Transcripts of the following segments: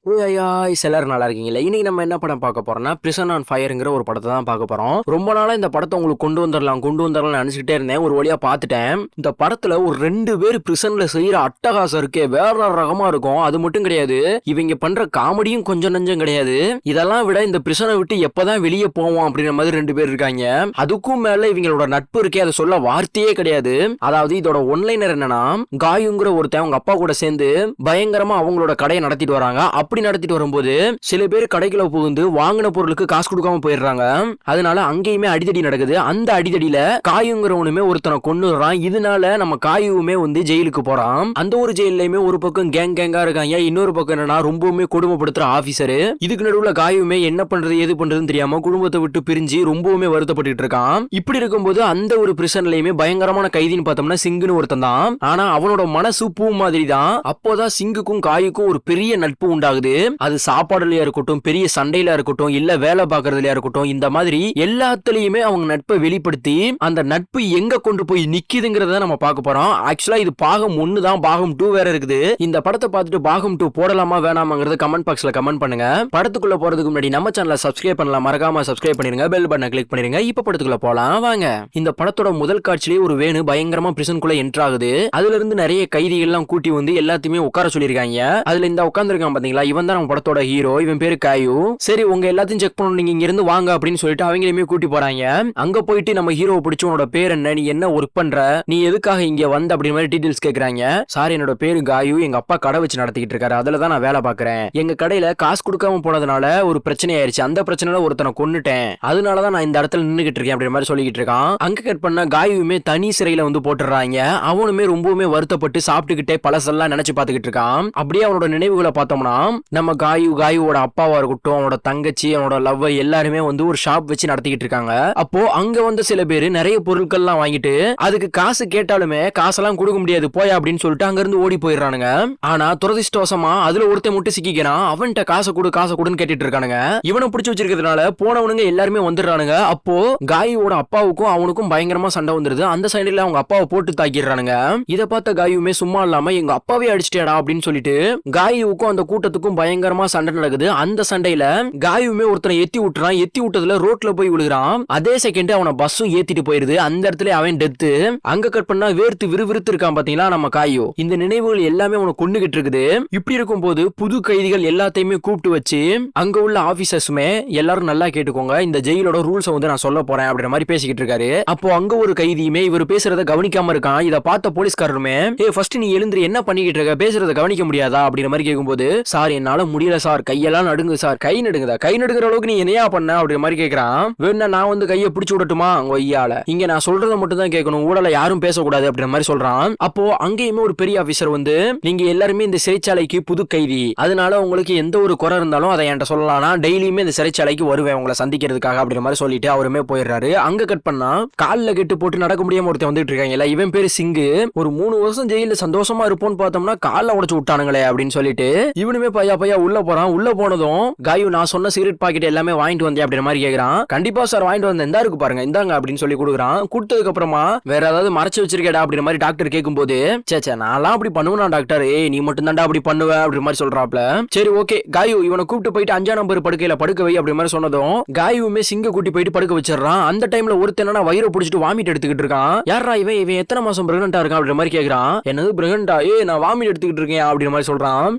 எல்லாரும் நல்லா இருக்கீங்களா? இன்னைக்கு நம்ம என்ன படம் பார்க்க போறோம்னா பிரிசன் ஆன் ஃபயர்ங்கிற ஒரு படத்தை தான் பார்க்க போறோம். ரொம்ப நாளா இந்த படத்தை உங்களுக்கு கொண்டு வந்துடலாம் நினைச்சுக்கிட்டே இருந்தேன். ஒரு வழியா பார்த்துட்டேன். இந்த படத்துல ஒரு 2 பேர் பிரிசன்ல செய்யற அட்டகாசம் இருக்கே வேற ரகமா இருக்கும். அது மட்டும் கிடையாது, இவங்க பண்ற காமெடியும் கொஞ்சம் நஞ்சம் கிடையாது. இதெல்லாம் விட இந்த பிரிசனை விட்டு எப்பதான் வெளியே போவோம் அப்படின்ற மாதிரி 2 பேர் இருக்காங்க. அதுக்கும் மேல இவங்களோட நட்பு இருக்கே, அதை சொல்ல வார்த்தையே கிடையாது. அதாவது இதோட ஒன்லைனர் என்னன்னா, காயுங்கிற ஒருத்தன் அவங்க அப்பா கூட சேர்ந்து பயங்கரமா அவங்களோட கடையை நடத்திட்டு வராங்க. அப்படி நடத்திட்டு வரும்போது சில பேர் கடைக்குள்ள புகுந்து வாங்கின பொருளுக்கு காசு கொடுக்காம போயிடுறாங்க. அதனால அங்கேயுமே அடிதடி நடக்குது. அந்த அடிதடியில காயுங்கிறவனுமே ஒருத்தனை கொன்னுறான். இதனால நம்ம காயுமே வந்து ஜெயிலுக்கு போறான். அந்த ஒரு ஜெயிலையுமே ஒரு பக்கம் கேங்கா இருக்காங்க, இன்னொரு பக்கம் என்னன்னா ரொம்பவுமே கொடுமைப்படுத்துற ஆபீசரு. இதுக்கு நடுவுல காயுமே என்ன பண்றது எது பண்றதுன்னு தெரியாம குடும்பத்தை விட்டு பிரிஞ்சு ரொம்பவுமே வருத்தப்பட்டு இருக்கான். இப்படி இருக்கும்போது அந்த ஒரு பிரிசன்லயுமே பயங்கரமான கைதின்னு பார்த்தோம்னா சிங்குன்னு ஒருத்தன் தான். ஆனா அவனோட மனசு பூ மாதிரி தான். அப்போதான் சிங்குக்கும் காயுக்கும் ஒரு பெரிய நட்பு உண்டாகுது. அது சாப்பாடுலயா இருக்கட்டும், பெரிய சண்டையில இருக்கட்டும், இல்ல வேலை பார்க்கறதுலயா இருக்கட்டும், இந்த மாதிரி எல்லாத்துலயுமே அவங்க நட்பை வெளிப்படுத்தி அந்த நட்பு எங்க கொண்டு போய் நிக்குதுங்கிறத நம்ம பார்க்க போறோம். ஆக்சுவலா இது பாகம் 1 தான், பாகம் 2 வேற இருக்குது. இந்த படத்தை பார்த்துட்டு பாகம் 2 போடலாமா வேணாமாங்கிறத கமெண்ட் பாக்ஸ்ல கமெண்ட் பண்ணுங்க. படத்துக்குள்ள போறதுக்கு முன்னாடி நம்ம சேனலை சப்ஸ்கிரைப் பண்ணலாம், மறக்காம சப்ஸ்கிரைப் பண்ணிருங்க, பெல் பட்டனை கிளிக் பண்ணிருங்க. இப்ப படத்துக்குள்ள போலாம் வாங்க. இந்த படத்தோட முதல் காட்சியிலேயே ஒரு வேணு பயங்கரமா பிரிசனுக்குள்ள என்டர் ஆகுது. அதுல இருந்து நிறைய கைதிகள் எல்லாம் கூட்டி வந்து எல்லாத்தையுமே உட்கார சொல்லிருக்காங்க. அதுல இந்த உட்கார்ந்துருக்கான் பாத்தீங்களா, இவன் தான் நம்ம படத்தோட ஹீரோ. இவன் பேரு காயு. சரி, உங்க எல்லாத்தையும் செக் பண்ணணும், நீங்க இங்க இருந்து வாங்க அப்படின்னு சொல்லிட்டு அவங்களையுமே கூட்டி போறாங்க. அங்க போயிட்டு நம்ம ஹீரோவை பிடிச்சு உன்னோட பேர் என்ன, நீ என்ன ஒர்க் பண்ற, நீ எதுக்காக இங்க வந்த அப்படி மாதிரி டீடைல்ஸ் கேக்குறாங்க. சார், என்னோட பேரு காயு, எங்க அப்பா கடை வச்சு நடத்திக்கிட்டு இருக்காரு, அதுலதான் நான் வேலை பாக்குறேன். எங்க கடையில காசு கொடுக்காம போனதுனால ஒரு பிரச்சனை ஆயிருச்சு. அந்த பிரச்சனையில ஒருத்தனை கொன்னுட்டேன், அதனாலதான் நான் இந்த இடத்துல நின்னுகிட்டு இருக்கேன் அப்படி மாதிரி சொல்லிக்கிட்டு இருக்கான். அங்க கட் பண்ண காயுமே தனி சிறையில வந்து போட்டுறாங்க. அவனுமே ரொம்பவுமே வருத்தப்பட்டு சாப்பிட்டுக்கிட்டே பழசெல்லாம் நினைச்சு பாத்துக்கிட்டு இருக்கான். அப்படியே அவனோட நினைவுகளை பார்த்தோம்னா நம்ம காயுவோட அப்பாவா இருக்கட்டும், அவனோட தங்கச்சி, அவனோட லவ் எல்லாருமே வந்து ஒரு ஷாப் வச்சு நடத்திக்கிட்டு இருக்காங்க. அப்போ அங்க வந்து சில பேர் நிறைய பொருட்கள்லாம் வாங்கிட்டு அதுக்கு காசு கேட்டாலுமே காசெல்லாம் கொடுக்க முடியாது போயா அப்படின்னு சொல்லிட்டு அங்க இருந்து ஓடி போயிடுறானுங்க. ஆனா துரதிஷ்டவசமா அதுல ஒருத்தன் மட்டும் சிக்கிக்கிறான். அவன்கிட்ட காசு கொடுன்னு கேட்டுட்டு இருக்கானுங்க. இவனை பிடிச்சு வச்சிருக்கிறதுனால போனவனுங்க எல்லாருமே வந்துடுறானுங்க. அப்போ காயுவோட அப்பாவுக்கும் அவனுக்கும் பயங்கரமா சண்டை வந்துருது. அந்த சண்டையில அவங்க அப்பாவை போட்டு தாக்கிடுறானுங்க. இதை பார்த்த காயுமே சும்மா இல்லாம எங்க அப்பாவே அடிச்சிட்டேடா அப்படின்னு சொல்லிட்டு காயுவுக்கும் அந்த கூட்டத்துக்கும் பயங்கரமா சண்டை நடக்குது. அந்த சண்டையில காயுமே ஒருத்தனை எத்தி விட்டுறான். எத்தி விட்டதுல ரோட்ல போய் விழுகிறான். அதே செகண்ட் அவனை பஸ்ஸும் ஏத்திட்டு போயிருது. அந்த இடத்துல அவன் டெத்து. அங்க கட் பண்ணா வேர்த்து விறுவிறுத்து இருக்கான் பாத்தீங்களா நம்ம காயு. இந்த நினைவுகள் எல்லாமே அவனை கொண்டுகிட்டு இருக்குது. இப்படி இருக்கும் போது புது கைதிகள் எல்லாத்தையுமே கூப்பிட்டு வச்சு அங்க உள்ள ஆபீசர்ஸுமே எல்லாரும் நல்லா கேட்டுக்கோங்க, இந்த ஜெயிலோட ரூல்ஸ் வந்து நான் சொல்ல போறேன் அப்படின்ற மாதிரி பேசிக்கிட்டு இருக்காரு. அப்போ அங்க ஒரு கைதியுமே இவர் பேசுறத கவனிக்காம இருக்கான். இதை பார்த்த போலீஸ்காரருமே ஃபர்ஸ்ட் நீ எழுந்து என்ன பண்ணிக்கிட்டு இருக்க, பேசுறத கவனிக்க முடியாதா அப்படின்ற மாதிரி கேட்கும்போது, சார் என்னால முடியல சார், கையெல்லாம் நடுங்கு சார், கை நடுங்குற அளவுக்கு நீ என்னையா பண்ண அப்படின்ற மாதிரி கேட்கறான். வேணா நான் வந்து கையை பிடிச்சு விடட்டுமா ஒய்யால, இங்க நான் சொல்றத மட்டும் தான் கேட்கணும், ஊடல யாரும் பேசக்கூடாது அப்படின்ற மாதிரி சொல்றான். அப்போ அங்கேயுமே ஒரு பெரிய ஆபீசர் வந்து, நீங்க எல்லாருமே இந்த சிறைச்சாலைக்கு புது கைதி, அதனால உங்களுக்கு எந்த ஒரு குறை இருந்தாலும் அதை என்கிட்ட சொல்லலாம், நான் டெய்லியுமே இந்த சிறைச்சாலைக்கு வருவேன் உங்களை சந்திக்கிறதுக்காக அப்படின்ற மாதிரி சொல்லிட்டு அவருமே போயிடுறாரு. அங்க கட் பண்ணா காலில் கெட்டு போட்டு நடக்க முடியாம ஒருத்தன் வந்துட்டு இருக்காங்க. இவன் பேரு சிங்கு. ஒரு 3 வருஷம் ஜெயில சந்தோஷமா இருப்போம்னு பார்த்தோம்னா காலில் உடைச்சு விட்டானுங்களே அப்படின்னு சொல்லிட்டு இவனுமே பையா உள்ள போறான். உள்ள போனதும் காயு, நான் சொன்ன சிகரெட் பாக்கெட் எல்லாமே வாங்கிட்டு வந்தேன் அப்படின்ற மாதிரி கேக்குறான். கண்டிப்பா சார் வாங்கிட்டு வந்தேன், இந்தா இருக்கு பாருங்க, இந்தாங்க அப்படின்னு சொல்லி கொடுக்குறான். கொடுத்ததுக்கு அப்புறமா வேற ஏதாவது மறைச்சு வச்சிருக்கேடா அப்படின்ற மாதிரி டாக்டர் கேட்கும்போது, சேச்சே நான்லாம் அப்படி பண்ணுவேனா டாக்டர், நீ மட்டும் தான்டா அப்படி பண்ணுவ அப்படி மாதிரி சொல்றாப்ல. சரி ஓகே காயு, இவனை கூப்பிட்டு போயிட்டு 5ஆம் நம்பர் படுக்கையில படுக்க வை அப்படி மாதிரி சொன்னதும் காயுமே சிங்க கூட்டி போயிட்டு படுக்க வச்சிடறான். அந்த டைம்ல ஒருத்தனா வயிறு பிடிச்சிட்டு வாமிட் எடுத்துக்கிட்டு இருக்கான். யாரா இவன் எத்தனை மாசம் பிரெக்னண்டா இருக்கான் அப்படின்ற மாதிரி கேக்குறான். என்னது பிரெக்னண்டா, நான் வாமிட் எடுத்துக்கிட்டு இருக்கேன் அப்படின்ற மாதிரி சொல்றான்.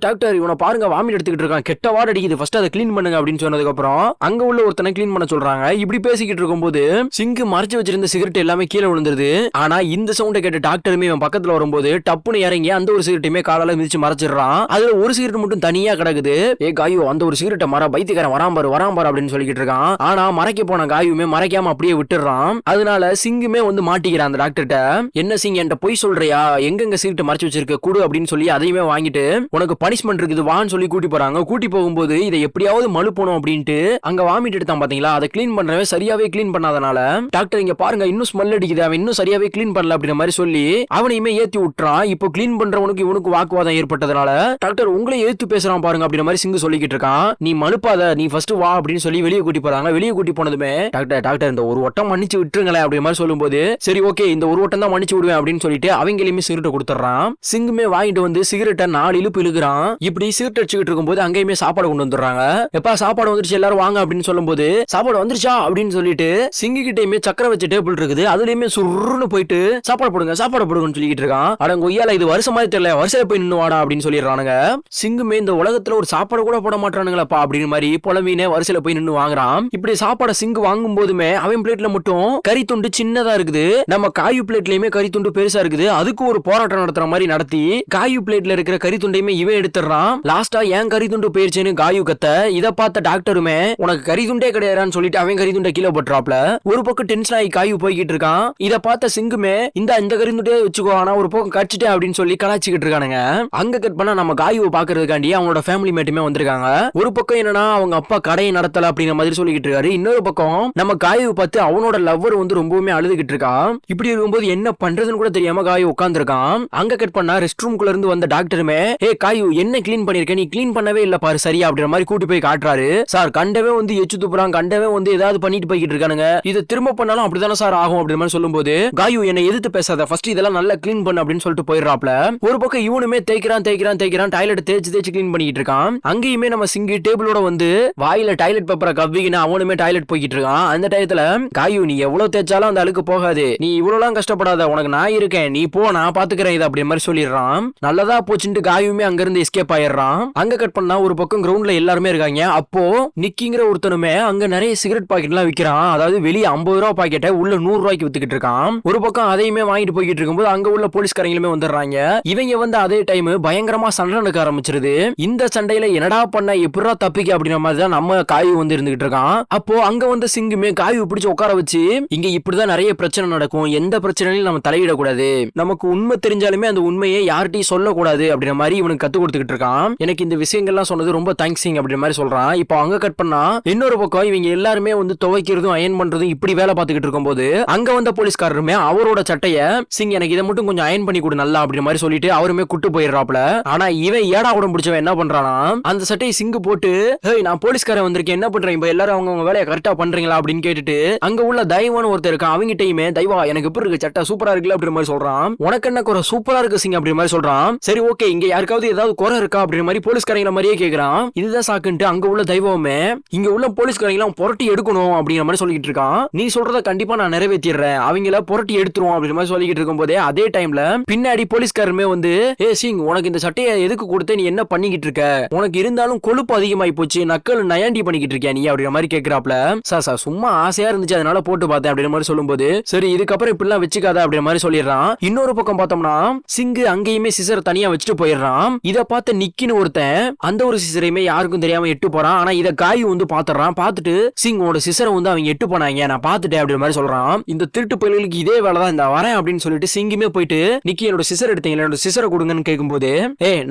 டாக்டர் இவனை பாருங்க வாமிட் எடுத்துக்கிட்டு இருக்கான், கெட்ட வாட அடிக்குது, ஃபர்ஸ்ட் அதை க்ளீன் பண்ணுங்க அப்படின்னு சொன்னதுக்கு அப்புறம் அங்க உள்ள ஒருத்தனை க்ளீன் பண்ண சொல்றாங்க. இப்படி பேசிக்கிட்டு இருக்கும்போது சிங்கு மறைச்சு வச்சிருந்த சிகரெட் எல்லாமே கீழே விழுந்துருது. ஆனா இந்த சவுண்டை கேட்டு டாக்டருமே இவன் பக்கத்துல வரும்போது டப்புன்னு இறங்கி அந்த ஒரு சிகரெட்டையுமே காலால மிதிச்சு மறைச்சிடுறான். அதுல ஒரு சிகரெட் மட்டும் தனியா கிடக்குது. காயு, அந்த ஒரு சிகரெட்டை மர பைத்தியக்காரன் வராம்பாரு அப்படின்னு சொல்லிக்கிட்டு இருக்கான். ஆனா மறைக்க போன காயுமே மறைக்காம அப்படியே விட்டுறான். அதனால சிங்குமே வந்து மாட்டிக்கிறான் அந்த டாக்டர்கிட்ட. என்ன சிங், என்கிட்ட போய் சொல்றியா, எங்க சிகரெட் மறைச்சு வச்சிருக்க குடு அப்படின்னு சொல்லி அதையுமே வாங்கிட்டு உனக்கு பனிஷ்மெண்ட் இருக்குது வான்னு சொல்லி கூட்டி போறாங்க. கூட்டி போகும்போது இதை எப்படியாவது மழுப்பணும் அப்படின்ட்டு அங்க வாமிட் எடுத்தான் பாத்தீங்களா, அதை கிளீன் பண்றவன் சரியாவே கிளீன் பண்ணாதனால டாக்டர் இங்க பாருங்க இன்னும் ஸ்மெல் அடிக்குது, அவன் இன்னும் சரியாவே கிளீன் பண்ணல அப்படின்ற மாதிரி சொல்லி அவனையுமே ஏத்தி விட்டுறான். இப்போ கிளீன் பண்றவனுக்கு இவனுக்கு வாக்குவாதம் ஏற்பட்டதுனால டாக்டர் உங்களை ஏத்து பேசுறான் பாருங்க அப்படின்ற மாதிரி சிங்கு சொல்லிக்கிட்டு இருக்கான். நீ மழுப்பாத, நீ ஃபர்ஸ்ட் வா அப்படின்னு சொல்லி வெளியே கூட்டி போறாங்க. வெளியே கூட்டி போனதுமே டாக்டர் இந்த ஒரு வட்டம் மன்னிச்சு விட்டுருங்களேன் அப்படி மாதிரி சொல்லும்போது, சரி ஓகே இந்த ஒரு வட்டம் தான் மன்னிச்சு விடுவேன் அப்படின்னு சொல்லிட்டு அவங்களையுமே சிகரெட்டை கொடுத்துறான். சிங்குமே வாங்கிட்டு வந்து சிகரெட்டை 4 இழுப்பு இழுக்கிறான். இப்படி பண்ணி சீட் அடிச்சுக்கிட்டு இருக்கும்போது அங்கேயுமே சாப்பாடு கொண்டு வந்துடுறாங்க. எப்பா சாப்பாடு வந்துருச்சு எல்லாரும் வாங்க அப்படின்னு சொல்லும்போது சாப்பாடு வந்துருச்சா அப்படின்னு சொல்லிட்டு சிங்கு கிட்டயுமே சக்கரை வச்ச டேபிள் இருக்குது, அதுலயுமே சுருன்னு போயிட்டு சாப்பாடு போடுங்கன்னு சொல்லிட்டு இருக்கான். அட கொய்யால இது வருஷம் மாதிரி தெரியல, வருஷம் போய் நின்னு வாடா அப்படின்னு சொல்லிடுறானுங்க. சிங்குமே இந்த உலகத்துல ஒரு சாப்பாடு கூட போட மாட்டானுங்களப்பா அப்படின்னு மாதிரி புலம்பினே வரிசையில போய் நின்னு வாங்குறான். இப்படி சாப்பாடு சிங்கு வாங்கும் போதுமே அவன் பிளேட்ல மட்டும் கறி துண்டு சின்னதா இருக்குது, நம்ம காயு பிளேட்லயுமே கறி துண்டு பெருசா இருக்குது. அதுக்கு ஒரு போராட்டம் நடத்துற மாதிரி நடத்தி காயு பிளேட்ல இருக்கிற கறி துண்டையுமே இவன் எடுத்துறான். லாஸ்டா ஏன் கறி துண்டு போயிருச்சுன்னு காயு கத்த, இத பார்த்த டாக்டருமே உனக்கு கறி துண்டே கிடையாதுன்னு சொல்லிட்டு அவன் கறி துண்டை கீழே போட்டுறாப்ல. ஒரு பக்கம் டென்ஷன் ஆகி காயு போய்கிட்டு இருக்கான். இத பார்த்த சிங்குமே இந்த கறி துண்டே வச்சுக்கோ, ஆனா ஒரு பக்கம் கடிச்சிட்டேன் அப்படின்னு சொல்லி கலாச்சிக்கிட்டு இருக்கானுங்க. அங்க கட் பண்ணா நம்ம காயுவை பாக்குறதுக்காண்டி அவங்களோட ஃபேமிலி மேட்டுமே வந்திருக்காங்க. ஒரு பக்கம் என்னன்னா அவங்க அப்பா கடையை நடத்தல அப்படிங்கிற மாதிரி சொல்லிக்கிட்டு இருக்காரு. இன்னொரு பக்கம் நம்ம காயுவை பார்த்து அவனோட லவ்வர் வந்து ரொம்பவுமே அழுதுகிட்டு இருக்கான். இப்படி இருக்கும்போது என்ன பண்றதுன்னு கூட தெரியாம காயு உட்கார்ந்துருக்கான். அங்க கட் பண்ணா ரெஸ்ட் ரூம்குள்ள இருந்து வந்த டாக்டருமே ஏ காயு என்ன கிளீன் பண்ணிருக்க, நீ கிளீன் பண்ணவே இல்ல பாரு சரியா அப்படிங்கிற மாதிரி கூட்டி போய் காட்டுறாரு. சார் கண்டவே வந்து எச்சு துப்புறான், கண்டவே வந்து ஏதாவது பண்ணிட்டு போய்கிட்டு இருக்கானுங்க, இது திரும்ப பண்ணாலும் அப்படிதானே சார் ஆகும் அப்படிங்கிற மாதிரி சொல்லும்போது காயு என்னை எதிர்த்து பேசாத, ஃபர்ஸ்ட் இதெல்லாம் நல்லா கிளீன் பண்ணு அப்படின்னு சொல்லிட்டு போயிடுறாப்ல. ஒரு பக்கம் இவனுமே தேய்க்கிறான் டாய்லெட் தேய்ச்சி கிளீன் பண்ணிட்டு இருக்கான். அங்கேயுமே நம்ம சிங்கி டேபிளோட வந்து வாயில டாய்லெட் பேப்பரை கவ்விக்கினா அவனுமே டாய்லெட் போய்கிட்டு இருக்கான். அந்த டயத்துல காயு நீ எவ்வளவு தேய்ச்சாலும் அந்த அழுக்கு போகாது, நீ இவ்வளவு கஷ்டப்படாத, உனக்கு நான் இருக்கேன், நீ போ நான் பாத்துக்கிறேன் இது அப்படி மாதிரி சொல்லிடுறான். நல்லதா போச்சுட்டு காயுமே அங்க இருந்து எஸ்கேப் ஆயிடுறான். அங்க கட் பண்ணா ஒரு பக்கம் கிரவுண்ட்ல எல்லாருமே இருக்காங்க. அப்போ நிக்கிங்கிற ஒருத்தனுமே அங்க நிறைய சிகரெட் பாக்கெட் எல்லாம் விக்கிறான். அதாவது வெளியே 50 ரூபாய் பாக்கெட்டை உள்ள 100 ரூபாய்க்கு வித்துக்கிட்டு இருக்கான். ஒரு பக்கம் அதையுமே வாங்கிட்டு போய்கிட்டு இருக்கும்போது அங்க உள்ள போலீஸ்காரங்களுமே வந்துடுறாங்க. இவங்க வந்து அதே டைம் பயங்கரமா சண்டை நடக்க ஆரம்பிச்சிருது. இந்த சண்டையில என்னடா பண்ண எப்படா தப்பிக்க அப்படிங்கிற மாதிரி தான் நம்ம காயு வந்து இருந்துகிட்டு இருக்கான். அப்போ அங்க வந்து சிங்குமே காயு பிடிச்சு உட்கார வச்சு இங்க இப்படிதான் நிறைய பிரச்சனை நடக்கும், எந்த பிரச்சனையிலும் நம்ம தலையிடக்கூடாது, நமக்கு உண்மை தெரிஞ்சாலுமே அந்த உண்மையை யார்கிட்டையும் சொல்லக்கூடாது அப்படிங்கிற மாதிரி இவனுக்கு கத்து கொடுத்துக்கிட்டு இருக்கான். எனக்கு இந்த விஷயங்கள்லாம் சொன்னது ரொம்ப தேங்க்ஸிங் அப்படிங்கிற மாதிரி சொல்றான். இப்போ அங்க கட் பண்ணா இன்னொரு பக்கம் இவங்க எல்லாருமே வந்து துவைக்கிறதும் அயன் பண்றதும் இப்படி வேலை பார்த்துக்கிட்டு இருக்கும்போது அங்க வந்த போலீஸ்காரருமே அவரோட சட்டைய சிங் எனக்கு இதை மட்டும் கொஞ்சம் அயன் பண்ணி கொடு நல்லா அப்படிங்கிற மாதிரி சொல்லிட்டு அவருமே குட்டு போயிடுறாப்ல. ஆனா இவன் ஏடா உடம்பு பிடிச்சவன் என்ன பண்றானா அந்த சட்டையை சிங்கு போட்டு ஹேய் நான் போலீஸ்காரன் வந்திருக்கேன் என்ன பண்றேன் இப்ப எல்லாரும் அவங்க வேலையை கரெக்டா பண்றீங்களா அப்படின்னு கேட்டுட்டு அங்க உள்ள தெய்வான ஒருத்தர் இருக்கான். அவங்கிட்டயுமே தெய்வா எனக்கு எப்படி இருக்கு சட்டை சூப்பரா இருக்குல்ல அப்படிங்கிற மாதிரி சொல்றான். உனக்கு என்ன குறை சூப்பரா இருக்கு சிங் அப்படிங்கிற மாதிரி சொல்றான். சரி ஓகே இங்க யாருக்காவது ஏதாவது குறை இருக்கா அப்படிங்கிற மாதிரி போலீஸ்காரங்கள மாதிரியே கேக்குறான். இதுதான் சாக்குன்ட்டு அங்க உள்ள தெய்வமே இங்க உள்ள போலீஸ்காரங்க புரட்டி எடுக்கணும் அப்படிங்கிற மாதிரி சொல்லிட்டு இருக்கான். நீ சொல்றத கண்டிப்பா நான் நிறைவேற்றிடுறேன், அவங்கள புரட்டி எடுத்துருவோம் அப்படிங்கிற மாதிரி சொல்லிட்டு இருக்கும் போதே அதே டைம்ல பின்னாடி போலீஸ்காரருமே வந்து ஏ சிங் உனக்கு இந்த சட்டையை எதுக்கு கொடுத்து நீ என்ன பண்ணிக்கிட்டு இருக்க, உனக்கு இருந்தாலும் கொழுப்பு அதிகமாயி போச்சு, நக்கல் நயாண்டி பண்ணிக்கிட்டு இருக்கியா நீ அப்படிங்கிற மாதிரி கேட்கிறாப்ல. சார் சும்மா ஆசையா இருந்துச்சு அதனால போட்டு பார்த்தேன் அப்படிங்கிற மாதிரி சொல்லும்போது சரி இதுக்கப்புறம் இப்படிலாம் வச்சுக்காத அப்படிங்கிற மாதிரி சொல்லிடுறான். இன்னொரு பக்கம் பார்த்தோம்னா சிங்கு அங்கேயுமே சிசர் தனியா வச்சுட்டு போயிடுறான். இதை பார்த்து நிக்கின்னு ஒருத்தன் அந்த ஒரு சிசரையுமே யாருக்கும் தெரியாம எட்டு போறான். ஆனா இதை காய் வந்து பாத்துறான். பார்த்துட்டு சிங் உன்னோட சிசரை வந்து அவங்க எட்டு போனாங்க நான் பார்த்துட்டேன் அப்படிங்கிற மாதிரி சொல்றான். இந்த திருட்டு பயிர்களுக்கு இதே வேலைதான் இந்த வரேன் அப்படின்னு சொல்லிட்டு சிங்குமே போயிட்டு நிக்கி என்னோட சிசர் எடுத்தீங்களா என்னோட சிசரை கொடுங்கன்னு கேட்கும்போது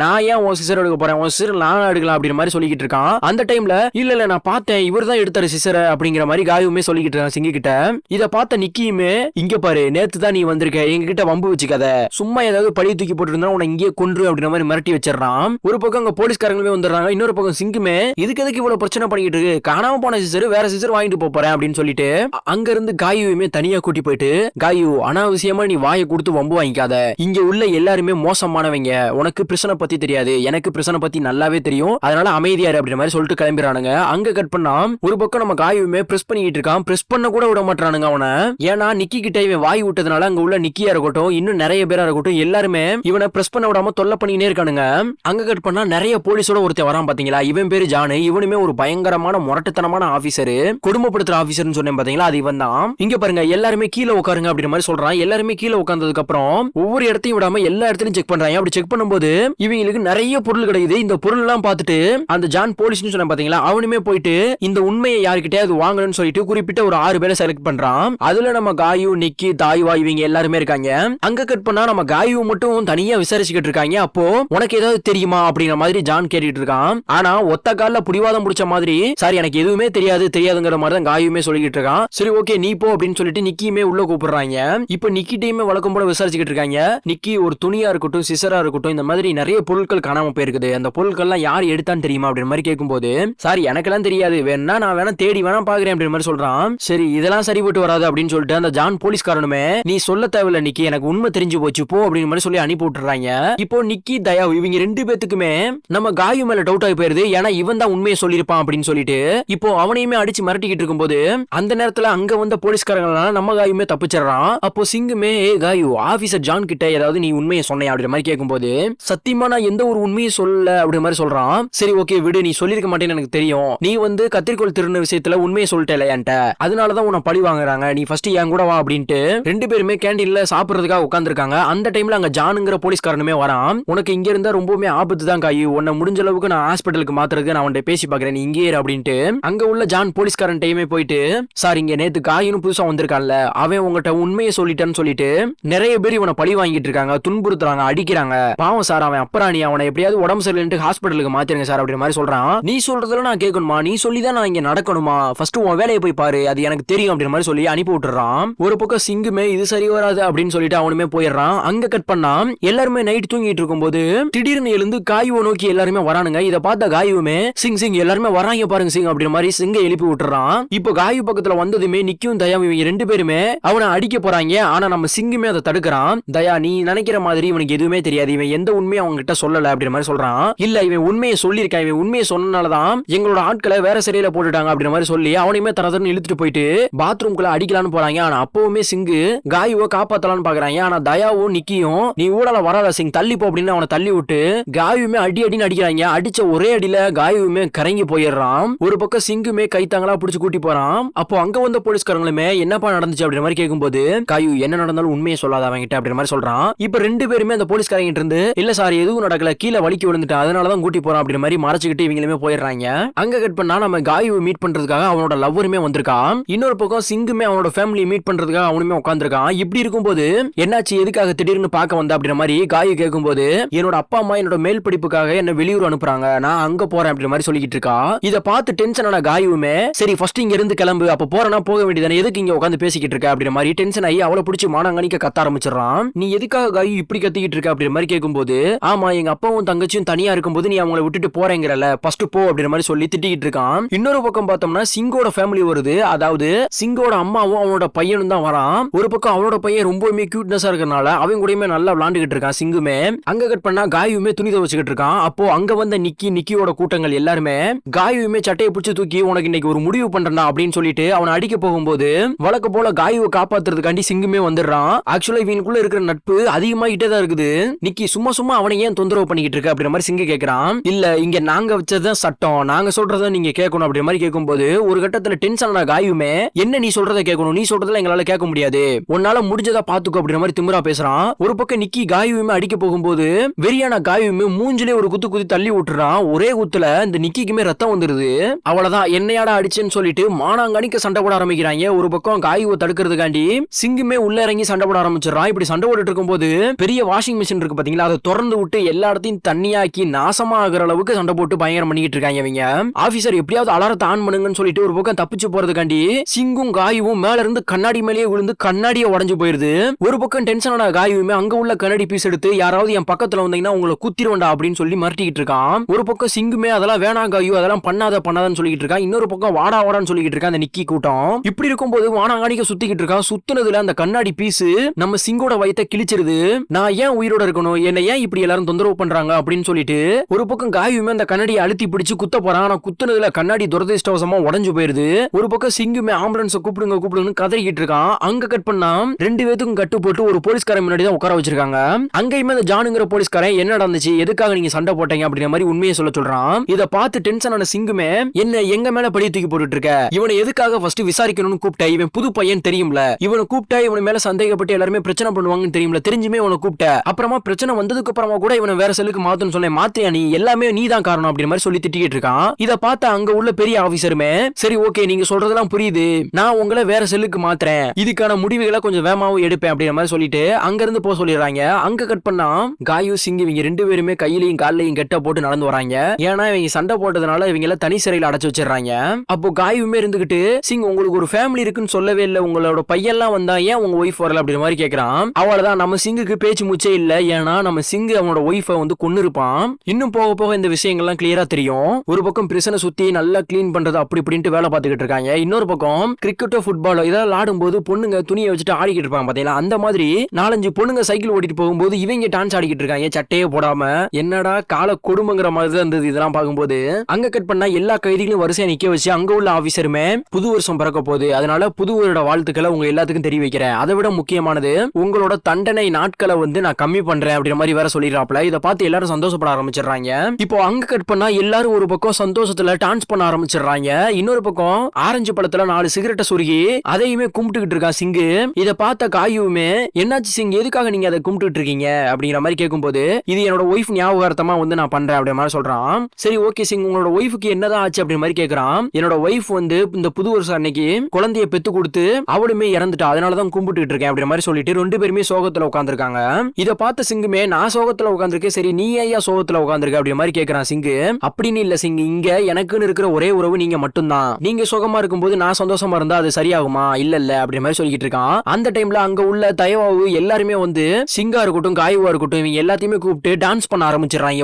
நான் ஏன் உன் சிசர் எடுக்க போறேன், உன் சிசர் நான் எடுக்கலாம் அப்படிங்கிற மாதிரி சொல்லிக்கிட்டு இருக்கான். அந்த டைம்ல இல்ல நான் பார்த்தேன் இவர் தான் எடுத்தாரு சிசரை அப்படிங்கிற மாதிரி காயுமே சொல்லிக்கிட்டு இருக்கான் சிங்கி கிட்ட. இதை பார்த்த நிக்கியுமே இங்க பாரு நேத்து தான் நீ வந்திருக்க எங்க கிட்ட வம்பு வச்சுக்காத, சும்மா ஏதாவது பழி தூக்கி போட்டு இருந்தா உன்னை இங்கே கொன்று அப்படிங்கிற மாதிரி மிரட்டி வச்சிடறான். ஒரு பக்கம் அங்க போலீஸ்காரங்களுமே வந்துடுறாங்க. இன்னொரு பக்கம் சிங்குமே இதுக்கு எதுக்கு இவ்வளவு பிரச்சனை பண்ணிக்கிட்டு இருக்கு, காணாம போன சிசர் வேற சிசர் வாங்கிட்டு போறேன் அப்படின்னு சொல்லிட்டு அங்க இருந்து காயுமே தனியா கூட்டி போயிட்டு காயு அனாவசியமா நீ வாயை கொடுத்து வம்பு வாங்கிக்காத, இங்க உள்ள எல்லாருமே மோசமானவங்க, உனக்கு பிரச்சனை பத்தி தெரியாது எனக்கு பிரச்சனை பத்தி நல்லாவே தெரியும், அதனால அமைதியாரு அப்படிங்கிற மாதிரி சொல்லிட்டு கிளம்பிடுறானுங்க. அங்க கட் பண்ணா ஒரு பக்கம் நம்ம காயுமே பிரஸ் பண்ணிட்டு இருக்கான். பிரஸ் பண்ண கூட விட மாட்டானுங்க அவனை. ஏன்னா நிக்கி கிட்ட இவன் வாய் விட்டதுனால அங்க உள்ள நிக்கியா இருக்கட்டும் இன்னும் நிறைய பேரா இருக்கட்டும் எல்லாருமே இவனை பிரஸ் பண்ண விடாம தொல்லை பண்ணினே இருக்கானுங்க. அங்க கட் பண்ணா நிறைய போலீஸோட ஒருத்தர் வரான் பாத்தீங்களா, இவன் பேரு ஜானு. இவனுமே ஒரு பயங்கரமான முரட்டுத்தனமான ஆபீசர், கொடுமைப்படுத்துற ஆபீசர்னு சொன்னேன் பாத்தீங்களா அது இவன் தான். இங்க பாருங்க எல்லாருமே கீழே உட்காருங்க அப்படிங்கிற மாதிரி சொல்றான். எல்லாருமே கீழே உட்கார்ந்ததுக்கு அப்புறம் ஒவ்வொரு இடத்தையும் விடாம எல்லா இடத்துலயும் செக் பண்றாங்க. அப்படி செக் பண்ணும்போது இவங்களுக்கு நிறைய பொருள் கிடைக்குது. இந்த பொருள் எல்லாம் பார்த்துட்டு அந்த ஜான் போலீஸ்னு சொன்ன பாத்தீங்களா அவனுமே போயிட்டு இந்த உண்மையை யாருக்கிட்டயாவது வாங்கணும்னு சொல்லிட்டு குறிப்பிட்ட ஒரு 6 பேரை செலக்ட் பண்றான். அதுல நம்ம காயு நிக்கி தாய்வா இவங்க எல்லாருமே இருக்காங்க. அங்க கட் பண்ணா நம்ம காயு மட்டும் தனியா விசாரிச்சுக்கிட்டு இருக்காங்க. அப்போ உனக்கு ஏதாவது தெரியுமா அப்படிங்கிற மாதிரி ஜான் கேட்டுட்டு இருக்கான். ஆனா ஒத்த கால புடிவாதம் பிடிச்ச மாதிரி சாரி எனக்கு எதுவுமே தெரியாதுங்கிற மாதிரி தான் காயுமே சொல்லிக்கிட்டு இருக்கான். சரி ஓகே நீ போ அப்படின்னு சொல்லிட்டு நிக்கியுமே உள்ள கூப்பிடுறாங்க. இப்போ நிக்கி டீமே வழக்கம் போல விசாரிச்சுக்கிட்டு இருக்காங்க. நிக்கி ஒரு துணியா இருக்கட்டும் சிசரா இருக்கட்டும் இந்த மாதிரி நிறைய பொருட்கள் காணாம போயிருக்குது, அந்த பொருட்கள்லாம் யார் எடுத்தான்னு தெரியுமா அப்படிங்கிற மாதிரி கேட்கும்போது சாரி எனக்கெல்லாம் தெரியாது, வேணா நான் வேணா தேடி வேணா பாக்குறேன் அப்படிங்கிற மாதிரி சொல்றான். சரி இதெல்லாம் சரிபட்டு வராது அப்படின்னு சொல்லிட்டு அந்த ஜான் போலீஸ்காரனுமே நீ சொல்ல தேவையில்ல நிக்கி எனக்கு உண்மை தெரிஞ்சு போச்சு போ அப்படிங்கிற மாதிரி சொல்லி அனுப்பி விட்டுறாங்க. இப்போ நிக்கி தயா இவங்க 2 பேத்துக்குமே சிங்குக்குமே நம்ம காயு மேல டவுட் ஆகி போயிருது. ஏன்னா இவன் தான் உண்மையை சொல்லியிருப்பான் அப்படின்னு சொல்லிட்டு இப்போ அவனையுமே அடிச்சு மிரட்டிக்கிட்டு இருக்கும்போது அந்த நேரத்துல அங்க வந்த போலீஸ்காரங்களால நம்ம காயுமே தப்பிச்சிடறான். அப்போ சிங்குமே காயு ஆபீசர் ஜான் கிட்ட ஏதாவது நீ உண்மையை சொன்ன அப்படின்ற மாதிரி கேட்கும்போது சத்தியமா நான் எந்த ஒரு உண்மையை சொல்ல அப்படி மாதிரி சொல்றான். சரி ஓகே விடு, நீ சொல்லிருக்க மாட்டேன்னு எனக்கு தெரியும். நீ வந்து கத்திரிக்கோள் திருந விஷயத்துல உண்மையை சொல்லிட்டே என்கிட்ட, அதனாலதான் உன்னை பழி வாங்குறாங்க. நீ ஃபர்ஸ்ட் என் கூட வா அப்படின்ட்டு ரெண்டு பேருமே கேண்டீன்ல சாப்பிடுறதுக்காக உட்காந்துருக்காங்க. அந்த டைம்ல அங்க ஜானுங்கிற போலீஸ்காரனுமே வரான். உனக்கு இங்க இருந்தா ரொம்பவுமே ஆபத்து தான் காயு, உன்னை முடிஞ்ச அளவுக்கு நான் ஹாஸ்பிட்டலுக்கு மாத்துறதுக்கு நான் அவன்கிட்ட பேசி பாக்குறேன், நீ இங்கே இரு அப்படின்ட்டு அங்க உள்ள ஜான் போலீஸ்காரன் டைமே போயிட்டு சார் இங்க நேத்து காயின்னு புதுசா வந்திருக்கான்ல அவன் உங்ககிட்ட உண்மையை சொல்லிட்டான்னு சொல்லிட்டு நிறைய பேர் இவனை பழி வாங்கிட்டு இருக்காங்க, துன்புறுத்துறாங்க, அடிக்கிறாங்க. பாவம் சார் அவன் அப்புறாணி, அவனை எப்படியாவது உடம்பு சரியில்லைன்னு ஹாஸ்பிட்டலுக்கு மாத்திருங்க சார் அப்படின்ற மாதிரி சொல்றான். நீ சொல்றதுல நான் கேட்கணுமா, நீ சொல்லிதான் நான் இங்க நடக்கணுமா, ஃபர்ஸ்ட் உன் வேலையை போய் பாரு, அது எனக்கு தெரியும் அப்படின்ற மாதிரி சொல்லி அனுப்பி விட்டுறான். ஒரு பக்கம் சிங்குமே இது சரி வராது அப்படின்னு சொல்லிட்டு அவனுமே போயிடுறான். அங்க கட் பண்ணா எல்லாருமே நைட் தூங்கிட்டு இருக்கும்போது திடீர்னு எழுந்து காயுவை நோக்கி எல்லாருமே வரானுங்க. இதை பார்த்த காயுமே சிங் சிங் எல்லாருமே வராங்க பாருங்க சிங் அப்படின்ற மாதிரி சிங்கை எழுப்பி விட்டுறான். இப்போ காயு பக்கத்துல வந்ததுமே நிக்கும் தயா இவங்க ரெண்டு பேருமே அவனை அடிக்க போறாங்க. ஆனா நம்ம சிங்குமே அதை தடுக்கிறான். தயா நீ நினைக்கிற மாதிரி இவனுக்கு எதுவுமே தெரியாது, இவன் எந்த உண்மையை அவங்க கிட்ட சொல்லல அப்படின்ற மாதிரி சொல்றான். இல்ல இவன் உண்மையை சொல்லியிருக்கான், இவன் உண்மையை சொன்னனாலதான் எங்களோட ஆட்களை வேற சிறையில போட்டுட்டாங்க அப்படின்ற மாதிரி சொல்லி அவனையுமே தரதரன்னு இழுத்துட்டு போயிட்டு பாத்ரூம்குள்ள அடிக்கலான்னு போறாங்க. ஆனா அப்பவுமே சிங்கு காயுவை காப்பாத்தலான்னு பாக்குறாங்க. ஆனா தயாவும் நிக்கியும் நீ ஊடால வராத சிங் தள்ளி போ அப்படின்னு அவனை தள்ளி விட்டு காயுமே அடி அடின்னு அடிக்கிறாங்க. அடிச்ச ஒரே அடியில காயுமே கரங்கி போயிடுறான். ஒரு பக்கம் சிங்குமே கைத்தாங்களா பிடிச்சு கூட்டி போறான். அப்போ அங்க வந்த போலீஸ்காரங்களுமே என்னப்பா நடந்துச்சு அப்படின்ற மாதிரி கேட்கும்போது காயு என்ன நடந்தாலும் உண்மையை சொல்லாத அவங்கிட்ட அப்படின்ற மாதிரி சொல்றான். இப்ப ரெண்டு பேருமே அந்த போலீஸ்காரங்க இருந்து இல்ல சார் எதுவும் நடக்கல, கீழே வலிக்கு விழுந்துட்டேன், அதனாலதான் கூட்டி போறான் அப்படின்ற மாதிரி மறைச்சுக்கிட்டு இவங்களுமே போயிடுறாங்க. அங்க கட் பண்ணா நம்ம காயுவை மீட் பண்றதுக்காக அவனோட லவ்வருமே வந்திருக்கான். இன்னொரு பக்கம் சிங்குமே அவனோட ஃபேமிலி மீட் பண்றதுக்காக அவனுமே உட்காந்துருக்கான். இப்படி இருக்கும்போது என்னாச்சு எதுக்காக திடீர்னு பார்க்க வந்த அப்படின்ற மாதிரி காயு கேட்கும்போது என்னோட அப்பா அம்மா என்னோட மேல் படிப்புக்காக என்ன வெளியூர் அனுப்புறாங்க, நான் அங்க போறேன் அப்படின்ற மாதிரி சொல்லிக்கிட்டு இருக்கா. இத பார்த்து டென்ஷன் ஆன காயுமே சரி ஃபர்ஸ்ட் இங்க இருந்து கிளம்பு, அப்ப போறனா போக வேண்டியதானே, எதுக்கு இங்க உட்காந்து பேசிக்கிட்டு இருக்க அப்படின்ற மாதிரி டென்ஷன் ஆகி அவளை பிடிச்சி மானங்கணிக்க கத்த ஆரம்பிச்சிடறான். நீ எதுக்காக காயு இப்படி கத்திக்கிட்டு இருக்க அப்படின்ற மாதிரி கேட்கும்போது ஆமா எங்க அப்பாவும் தங்கச்சியும் தனியா இருக்கும்போது நீ அவங்கள விட்டுட்டு போறேங்கிறல, ஃபர்ஸ்ட் போ அப்படின்ற மாதிரி சொல்லி திட்டிக்கிட்டு இருக்கான். இன்னொரு பக்கம் பார்த்தோம்னா சிங்கோட ஃபேமிலி வருது. அதாவது சிங்கோட அம்மாவும் அவனோட பையனும் தான் வரான். ஒரு பக்கம் அவனோட பையன் ரொம்பவுமே கியூட்னஸா இருக்கறனால அவங்க கூடயுமே நல்லா விளையாண்டுகிட்டு இருக்கான் சிங்குமே. அங்க கட் பண்ணா காயுமே துணி துவைச்சுக்கிட்டு இருக்கான். அப்போ அங்க வந்த நிக்கியோட கூட்டங்கள் எல்லாருமே காயுமே சட்டையை பிடிச்சு தூக்கி உனக்கு இன்னைக்கு ஒரு முடிவு பண்றா அப்படின்னு சொல்லிட்டு அவனை அடிக்க போகும்போது வழக்க போல காயுவை காப்பாத்துறதுக்காண்டி சிங்குமே வந்துடுறான். ஆக்சுவலா இவனுக்குள்ள இருக்கிற நட்பு அதிகமாகிட்டே தான் இருக்குது. நிக்கி சும்மா சும்மா அவனை ஏன் தொந்தரவு பண்ணிக்கிட்டு இருக்க அப்படின்ற மாதிரி சிங்கு கேட்கறான். இல்ல இங்க நாங்க வச்சதுதான் சட்டம், நாங்க சொல்றத நீங்க கேட்கணும் அப்படின்ற மாதிரி கேட்கும்போது ஒரு கட்டத்துல டென்ஷன் ஆன காயுமே என்ன நீ சொல்றத கேட்கணும், நீ சொல்றதுல எங்களால கேட்க முடியாது, உன்னால முடிஞ்சதா பாத்துக்கோ அப்படின்ற மாதிரி திமிரா பேசுறான். ஒரு பக்கம் நிக்கி காயுமே அடிக்க போகும்போது வெறியான காயுமே மூஞ்சிலே ஒரு குத்து குத்தி தள்ளி விட்டுறான். ஒரே குத்துல இந்த நிக்கிக்குமே ரத்தம் வந்துருது. அவ்வளவுதான் என்னையாடா அடிச்சேன்னு சொல்லிட்டு மானாங்கணிக்க சண்டை போட ஆரம்பிக்கிறாங்க. ஒரு பக்கம் காயுவை தடுக்கிறதுக்காண்டி சிங்குமே உள்ள இறங்கி சண்டை போட ஆரம்பிச்சிடறான். இப்படி சண்டை போட்டுட்டு இருக்கும்போது பெரிய வாஷிங் மிஷின் இருக்கு பாத்தீங்களா, அதை திறந்து விட்டு எல்லா இடத்தையும் தண்ணியாக்கி நாசமா ஆகிற அளவுக்கு சண்டை போட்டு பயங்கரம் பண்ணிட்டு இருக்காங்க இவங்க. ஆபீசர் எப்படியாவது அலாரத்தை ஆன் பண்ணுங்கன்னு சொல்லிட்டு ஒரு பக்கம் தப்பிச்சு போறதுக்காண்டி சிங்கும் காயுவும் மேல இருந்து கண்ணாடி மேலேயே விழுந்து கண்ணாடியை உடைஞ்சு போயிருது. ஒரு பக்கம் டென்ஷனான காயுமே அங்க உள்ள கண்ணாடி பீஸ் எடுத்து யாராவது என் பக்கத்துல வந்தீங்கன்னா உங்களை குத்திருவண்டா அப்படின்னு சொல்லி மிரட்டிக்கிட்டு இருக்கான். ஒரு பக்கம் சிங்குமே அதெல்லாம் வேணாம் காயு, அதெல்லாம் பண்ணாதன்னு சொல்லிட்டு இருக்கான். இன்னொரு பக்கம் வாடான்னு சொல்லிட்டு இருக்கான் அந்த நிக்கி கூட்டம். இப்படி இருக்கும்போது வானாங்காணிக்க சுத்திக்கிட்டு இருக்கான். சுத்துனதுல அந்த கண்ணாடி பீஸ் நம்ம சிங்கோட வயித்தை கிழிச்சிருது. நான் ஏன் உயிரோட இருக்கணும், என்ன ஏன் இப்படி எல்லாரும் தொந்தரவு பண்றாங்க அப்படின்னு சொல்லிட்டு ஒரு பக்கம் காயுமே அந்த கண்ணாடியை அழுத்தி பிடிச்சு குத்த போறான். ஆனா குத்துனதுல கண்ணாடி துரதிஷ்டவசமா உடைஞ்சு போயிருது. ஒரு பக்கம் சிங்குமே ஆம்புலன்ஸ் கூப்பிடுங்கன்னு கதறிக்கிட்டு இருக்கான். அங்க கட் பண்ணா ரெண்டு பேத்துக்கும் கட்டு போட்டு ஒரு போலீஸ்காரன் முன்னாடி தான் உட்கார வச்சிருக்காங்க. அங்கேயுமே அந்த ஜானுங்கிற போலீஸ்காரன் என்ன நடந்துச்சு, எதுக்காக நீங்க சண்டை போட்டீங்க அப்படிங்கிற மாதிரி உண்மையை சொல்ல சொல்றான். இத பார்த்து டென்ஷன் ஆன சிங்குமே என்ன எங்க மேல பழி தூக்கி போட்டுட்டு இருக்க, இவனை எதுக்காக ஃபர்ஸ்ட் விசாரிக்கணும்னு கூப்பிட்ட, இவன் புது பையன் தெரியும்ல, இவனை கூப்பிட்டா இவன் மேல சந்தேகப்பட்டு எல்லாருமே பிரச்சனை பண்ணுவாங்கன்னு தெரியும்ல, தெரிஞ்சுமே இவனை கூப்பிட்ட, அப்புறமா பிரச்சனை வந்ததுக்கு அப்புறமா கூட இவனை வேற செல்லுக்கு மாத்தணும்னு சொன்னேன், மாத்தியா நீ, எல்லாமே நீ தான் காரணம் அப்படிங்கிற மாதிரி சொல்லி திட்டிக்கிட்டு இருக்கான். இத பார்த்து அங்க உள்ள பெரிய ஆபீசருமே சரி ஓகே நீங்க சொல்றதெல்லாம் புரியுது, நான் உங்களை வேற செல்லுக்கு மாத்துறேன், இதுக்கான முடிவுகளை கொஞ்சம் வேகமாவும் எடுப்பேன் அப்படிங்கிற மாதிரி சொல்லிட்டு அங்க இருந்து போக சொல்லிடுறாங்க. அங்க கட் பண்ணா காயு சிங் இவங்க ரெண்டு பேருமே கையிலையும் காலையும் கெட்ட போட்டு நடந்து வராங்க. ஏன்னா இவங்க சண்டை போட்டதுனால இவங்க எல்லாம் தனி சிறையில் அடைச்சு வச்சிடறாங்க. அப்போ காயுமே இருந்துகிட்டு சிங் உங்களுக்கு ஒரு ஃபேமிலி இருக்குன்னு சொல்லவே இல்லை, உங்களோட பையன்லாம் வந்தா ஏன் உங்க ஒய்ஃப் வரல அப்படிங்கிற மாதிரி கேட்கறான். அவ்வளவுதான் நம்ம சிங்குக்கு பேச்சு மூச்சே இல்ல. ஏன்னா நம்ம சிங்கு அவனோட ஒய்ஃபை வந்து கொன்னு இருப்பான். இன்னும் போக போக இந்த விஷயங்கள்லாம் கிளியரா தெரியும். ஒரு பக்கம் பிரிசனை சுத்தி நல்லா கிளீன் பண்றது அப்படி இப்படின்ட்டு வேலை பார்த்துக்கிட்டு இருக்காங்க. இன்னொரு பக்கம் கிரிக்கெட்டோ ஃபுட்பாலோ இதெல்லாம் ஆடும்போது பொண்ணுங்க துணியை வச்சுட்டு ஆடிக்கிட்டு இருப்பாங்க பாத்தீங்களா, அந்த மாதிரி 4-5 பொண்ணுங்க சைக்கிள் ஓட்டிட்டு போகும்போது இவங்க டான்ஸ் ஆடிக்கிட்டு இருக்காங்க சட்டையே போடாம. என்ன என்னடா கால கொடுமைங்கிற மாதிரி தான் இருந்தது இதெல்லாம் பார்க்கும்போது. அங்க கட் பண்ணா எல்லா கைதிகளையும் வரிசையா நிக்க வச்சு அங்க உள்ள ஆபீசருமே புது வருஷம் பிறக்க போகுது, அதனால புது வருட வாழ்த்துக்களை உங்க எல்லாத்துக்கும் தெரிய வைக்கிறேன். அதை விட முக்கியமானது உங்களோட தண்டனை நாட்களை வந்து நான் கம்மி பண்றேன் அப்படின்ற மாதிரி வேற சொல்லிடுறாப்ல. இதை பார்த்து எல்லாரும் சந்தோஷப்பட ஆரம்பிச்சிடுறாங்க. இப்போ அங்க கட் பண்ணா எல்லாரும் ஒரு பக்கம் சந்தோஷத்துல டான்ஸ் பண்ண ஆரம்பிச்சிடுறாங்க. இன்னொரு பக்கம் ஆரஞ்சு பழத்துல 4 சிகரெட்டை சுருகி அதையுமே கும்பிட்டுக்கிட்டு இருக்கான் சிங்கு. இதை பார்த்த காயுமே என்னாச்சு சிங், எதுக்காக நீங்க அதை கும்பிட்டு இருக்கீங்க அப்படிங்கிற மாதிரி கேட்கும்போது இது என்னோட ஒய்ஃப் ஞாபகார்த்தமா வந்து நான் பண்றேன் அப்படின்ற மாதிரி சொல்றான். சரி ஓகே சிங், உங்களோட ஒய்ஃபுக்கு என்னதான் ஆச்சு அப்படின்ற மாதிரி கேட்கறான். என்னோட ஒய்ஃப் வந்து இந்த புது வருஷம் அன்னைக்கு குழந்தைய பெத்து கொடுத்து அவளுமே இறந்துட்டா, அதனாலதான் கும்பிட்டு இருக்கேன் அப்படின்ற மாதிரி சொல்லிட்டு 2 பேருமே சோகத்துல உட்காந்துருக்காங்க. இதை பார்த்த சிங்குமே நான் சோகத்துல உட்காந்துருக்கேன், சரி நீ ஐயா சோகத்துல உட்காந்துருக்க அப்படின்ற மாதிரி கேட்கறான் சிங்கு. அப்படின்னு இல்ல சிங், இங்க எனக்குன்னு இருக்கிற ஒரே உறவு நீங்க மட்டும்தான். நீங்க சோகமா இருக்கும்போது நான் சந்தோஷமா இருந்தா அது சரியாகுமா? இல்ல இல்ல அப்படின்ற மாதிரி சொல்லிட்டு இருக்கான். அந்த டைம்ல அங்க உள்ள தயவாவு எல்லாருமே வந்து சிங்கா இருக்கட்டும் காயுவா இருக்கட்டும் இவங்க எல்லாத்தையுமே கூப்பிட்டு டான்ஸ் பண்ண ஆரம்பிச்சிடறாங்க.